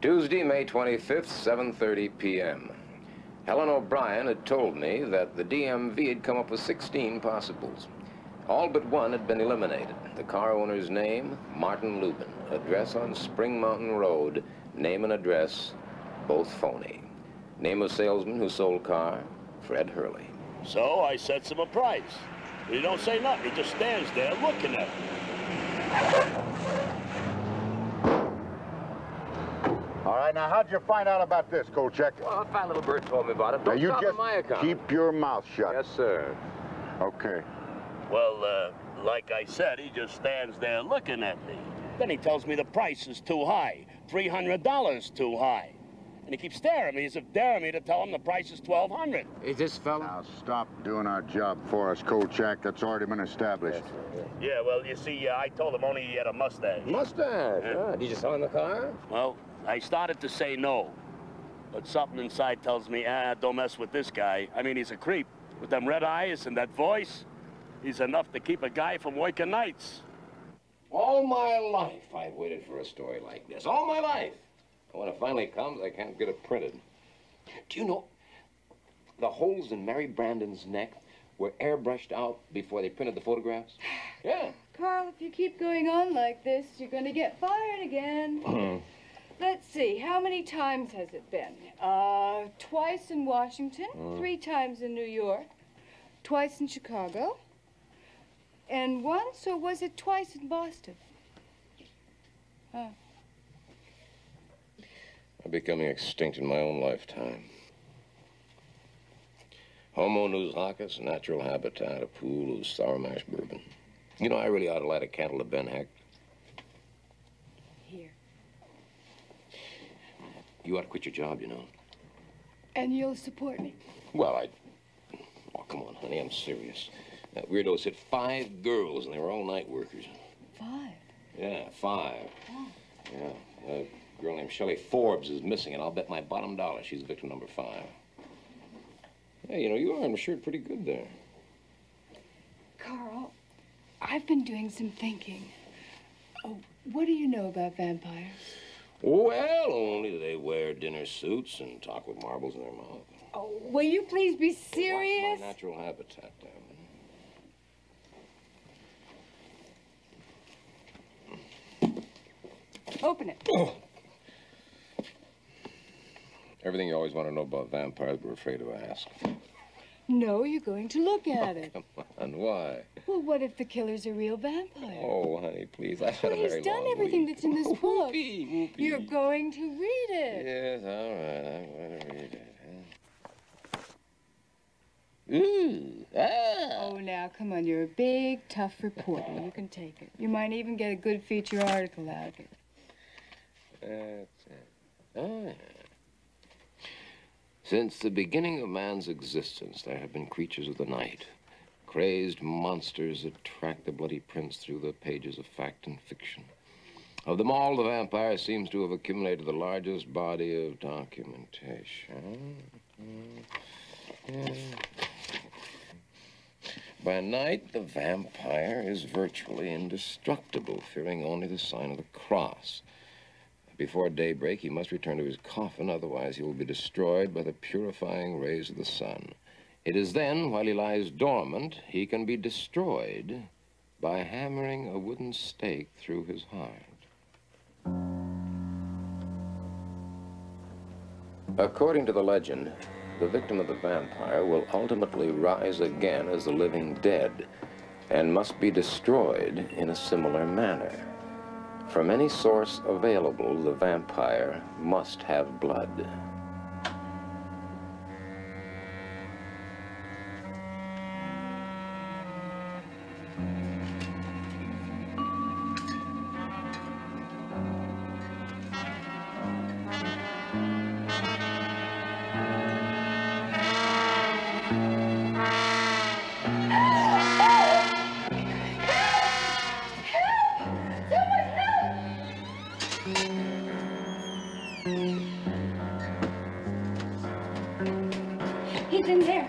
Tuesday, May 25th, 7:30 p.m. Helen O'Brien had told me that the DMV had come up with 16 possibles. All but one had been eliminated. The car owner's name, Martin Lubin. Address on Spring Mountain Road. Name and address, both phony. Name of salesman who sold car, Fred Hurley. So I sets him a price. He don't say nothing. He just stands there looking at me. All right, now how'd you find out about this, Kolchak? Well, a fine little bird told me about it. Don't now, you stop just on my account. keep your mouth shut. Yes, sir. Okay. Well, like I said, he just stands there looking at me. Then he tells me the price is too high, $300 too high. And he keeps staring at me as if daring me to tell him the price is $1,200. Is this fella? Now stop doing our job for us, Kolchak. That's already been established. Yeah, well, you see, I told him only he had a mustache. Mustache? Yeah. Did you sell him the car? Well, I started to say no. But something inside tells me, don't mess with this guy. I mean, he's a creep. With them red eyes and that voice, he's enough to keep a guy from working nights. All my life, I've waited for a story like this. All my life. And when it finally comes, I can't get it printed. Do you know, the holes in Mary Brandon's neck were airbrushed out before they printed the photographs? Yeah. Carl, if you keep going on like this, you're going to get fired again. Let's see, how many times has it been? Twice in Washington, 3 times in New York, twice in Chicago, and once, or was it twice in Boston? I'm becoming extinct in my own lifetime. Homo nous locus, natural habitat, a pool of sour mash bourbon. You know, I really ought to light a candle to Ben Heck. Here. You ought to quit your job, you know. And you'll support me? Well, oh, come on, honey, I'm serious. That weirdo's hit 5 girls, and they were all night workers. 5? Yeah, 5. Oh. Yeah, a girl named Shelley Forbes is missing, and I'll bet my bottom dollar she's victim number 5. Hey, you know, you are in the shirt pretty good there. Carl, I've been doing some thinking. Oh, what do you know about vampires? Well, only they wear dinner suits and talk with marbles in their mouth. Oh, will you please be serious? Watch my natural habitat, damn it. Open it. Oh. Everything you always want to know about vampires, but afraid to ask. No, you're going to look at it. Come on, why? Well, what if the killer's a real vampire? Oh, honey, please. I've had a very long He's done everything week. that's in this book. Whoopee. You're going to read it. Yes, all right. I'm going to read it. Ooh, Oh, now, come on. You're a big, tough reporter. You can take it. You might even get a good feature article out of it. That's it. Oh, yeah. Since the beginning of man's existence, there have been creatures of the night. Crazed monsters that track the bloody prints through the pages of fact and fiction. Of them all, the vampire seems to have accumulated the largest body of documentation. By night, the vampire is virtually indestructible, fearing only the sign of the cross. Before daybreak, he must return to his coffin, otherwise he will be destroyed by the purifying rays of the sun. It is then, while he lies dormant, he can be destroyed by hammering a wooden stake through his heart. According to the legend, the victim of the vampire will ultimately rise again as the living dead and must be destroyed in a similar manner. From any source available, the vampire must have blood. He's in there.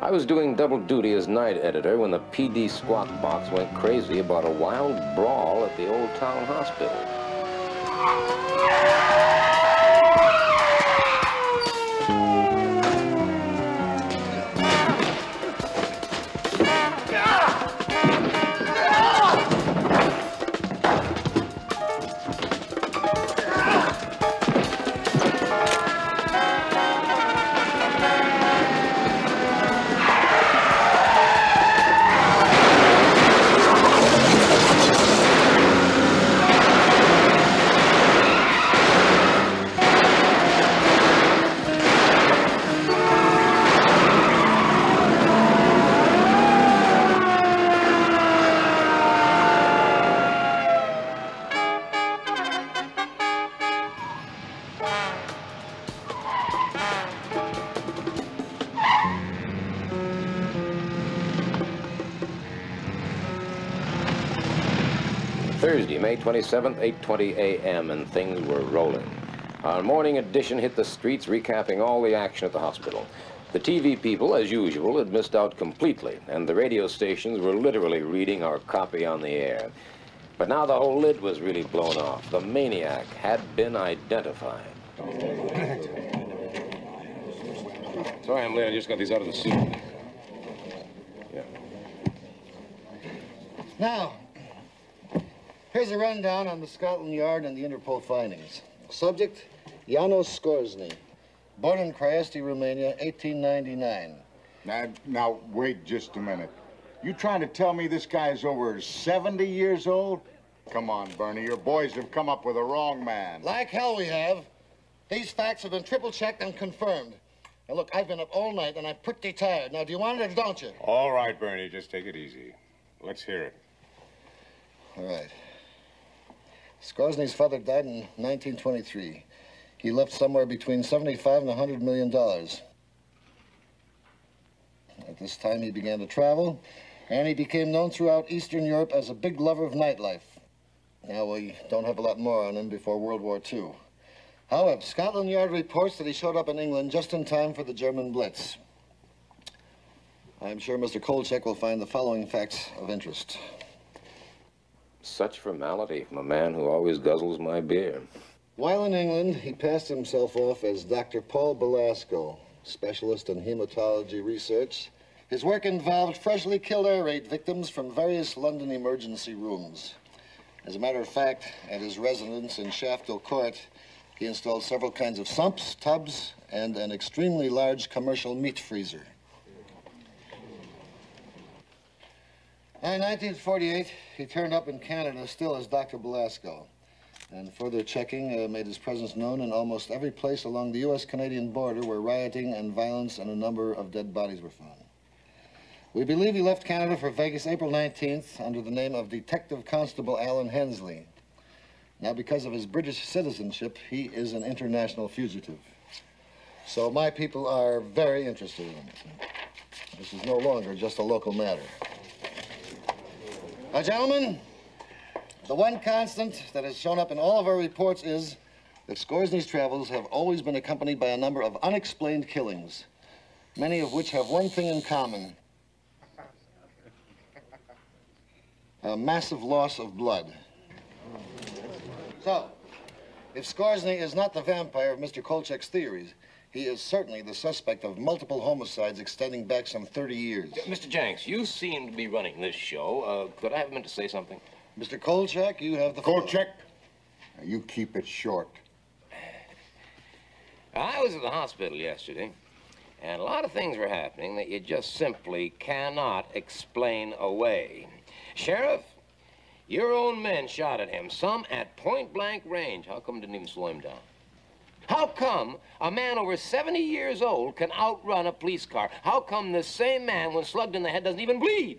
I was doing double duty as night editor when the PD squawk box went crazy about a wild brawl at the Old Town Hospital. Thursday, May 27th, 8:20 a.m., and things were rolling. Our morning edition hit the streets, recapping all the action at the hospital. The TV people, as usual, had missed out completely, and the radio stations were literally reading our copy on the air. But now the whole lid was really blown off. The maniac had been identified. Sorry I'm late. I just got these out of the suit. Yeah. Now, here's a rundown on the Scotland Yard and the Interpol findings. Subject, Janos Skorzeny. Born in Craiesti, Romania, 1899. Now, wait just a minute. You trying to tell me this guy's over 70 years old? Come on, Bernie, your boys have come up with a wrong man. Like hell we have. These facts have been triple-checked and confirmed. Now, look, I've been up all night, and I'm pretty tired. Now, do you want it or don't you? All right, Bernie, just take it easy. Let's hear it. All right. Skorzeny's father died in 1923. He left somewhere between $75 and $100 million. At this time, he began to travel, and he became known throughout Eastern Europe as a big lover of nightlife. Now, we don't have a lot more on him before World War II. However, Scotland Yard reports that he showed up in England just in time for the German Blitz. I'm sure Mr. Kolchak will find the following facts of interest. Such formality from a man who always guzzles my beer. While in England, he passed himself off as Dr. Paul Belasco, specialist in hematology research. His work involved freshly killed air raid victims from various London emergency rooms. As a matter of fact, at his residence in Shafto Court, he installed several kinds of sumps, tubs, and an extremely large commercial meat freezer. In 1948, he turned up in Canada still as Dr. Belasco, and further checking made his presence known in almost every place along the U.S.-Canadian border where rioting and violence and a number of dead bodies were found. We believe he left Canada for Vegas April 19th under the name of Detective Constable Alan Hensley. Now, because of his British citizenship, he is an international fugitive. So my people are very interested in him. This is no longer just a local matter. Now, gentlemen, the one constant that has shown up in all of our reports is that Skorzeny's travels have always been accompanied by a number of unexplained killings, many of which have one thing in common: a massive loss of blood. So, if Skorzeny is not the vampire of Mr. Kolchak's theories, he is certainly the suspect of multiple homicides extending back some 30 years. Mr. Jenks, you seem to be running this show. Could I have a minute to say something? Mr. Kolchak, you have the floor. Kolchak, now you keep it short. I was at the hospital yesterday, and a lot of things were happening that you just simply cannot explain away. Sheriff, your own men shot at him, some at point-blank range. How come it didn't even slow him down? How come a man over 70 years old can outrun a police car? How come the same man, when slugged in the head, doesn't even bleed?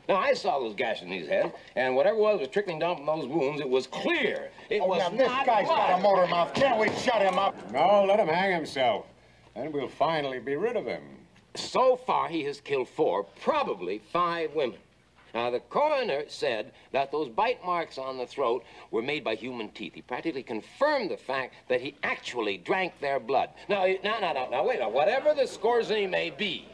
Now, I saw those gashes in his head, and whatever was trickling down from those wounds, it was clear. It was now, not this guy's blood. got a motor mouth. Can't we shut him up? No, let him hang himself. Then we'll finally be rid of him. So far, he has killed 4, probably 5 women. Now, the coroner said that those bite marks on the throat were made by human teeth. He practically confirmed the fact that he actually drank their blood. Now, wait, whatever the Skorzeny may be,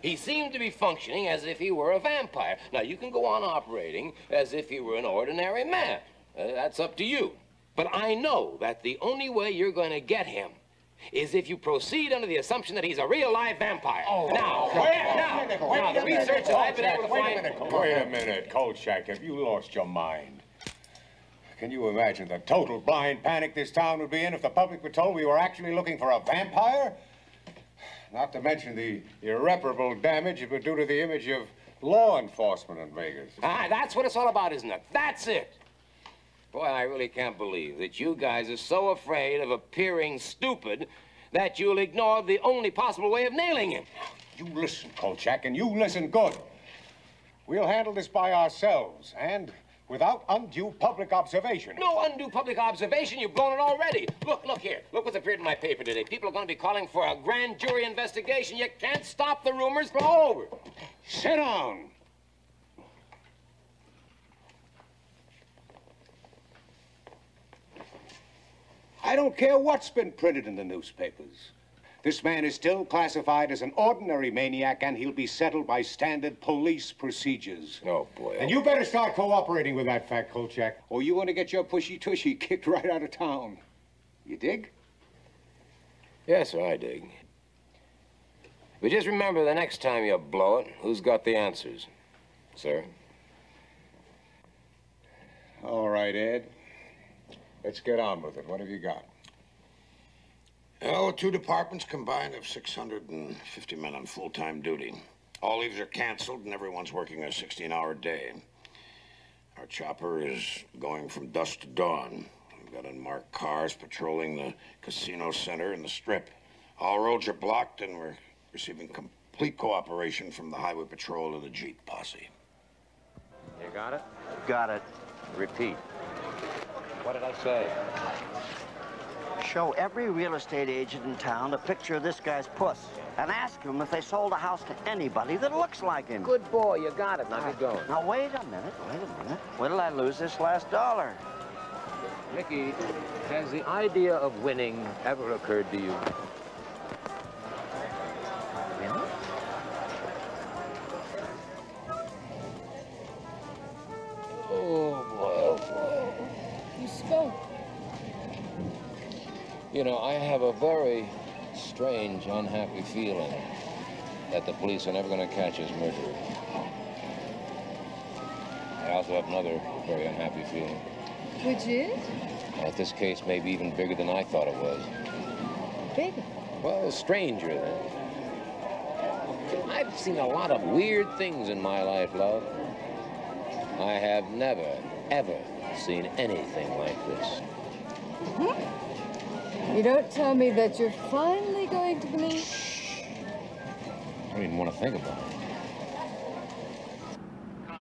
He seemed to be functioning as if he were a vampire. Now, you can go on operating as if he were an ordinary man. That's up to you. But I know that the only way you're going to get him is if you proceed under the assumption that he's a real live vampire. Now, the research that I've been able to find... Wait a minute, Kolchak, have you lost your mind? Can you imagine the total blind panic this town would be in if the public were told we were actually looking for a vampire? Not to mention the irreparable damage it would do to the image of law enforcement in Vegas. Ah, that's what it's all about, isn't it? That's it. Boy, I really can't believe that you guys are so afraid of appearing stupid that you'll ignore the only possible way of nailing him. You listen, Kolchak, and you listen good. We'll handle this by ourselves, and without undue public observation. No undue public observation. You've blown it already. Look here. Look what's appeared in my paper today. People are going to be calling for a grand jury investigation. You can't stop the rumors from all over. Sit down. I don't care what's been printed in the newspapers. This man is still classified as an ordinary maniac, and he'll be settled by standard police procedures. Oh, boy. And you better start cooperating with that fact, Kolchak, or you want to get your pushy-tushy kicked right out of town. You dig? Yes, sir, I dig. But just remember, the next time you blow it, who's got the answers, sir? All right, Ed. Let's get on with it. What have you got? Well, 2 departments combined have 650 men on full-time duty. All leaves are canceled, and everyone's working a 16-hour day. Our chopper is going from dusk to dawn. We've got unmarked cars patrolling the casino center and the strip. All roads are blocked, and we're receiving complete cooperation from the highway patrol and the Jeep posse. You got it? Got it. Repeat. What did I say? Show every real estate agent in town a picture of this guy's puss and ask them if they sold a house to anybody that looks like him. Good boy, you got it. Now get going. Now, wait a minute. When did I lose this last dollar? Mickey, has the idea of winning ever occurred to you? Really? Oh, boy. You spoke. You know, I have a very strange, unhappy feeling that the police are never going to catch his murderer. I also have another very unhappy feeling. Which is? That this case may be even bigger than I thought it was. Bigger. Well, stranger then. I've seen a lot of weird things in my life, love. I have never, ever seen anything like this. You don't tell me that you're finally going to believe? I don't even want to think about it.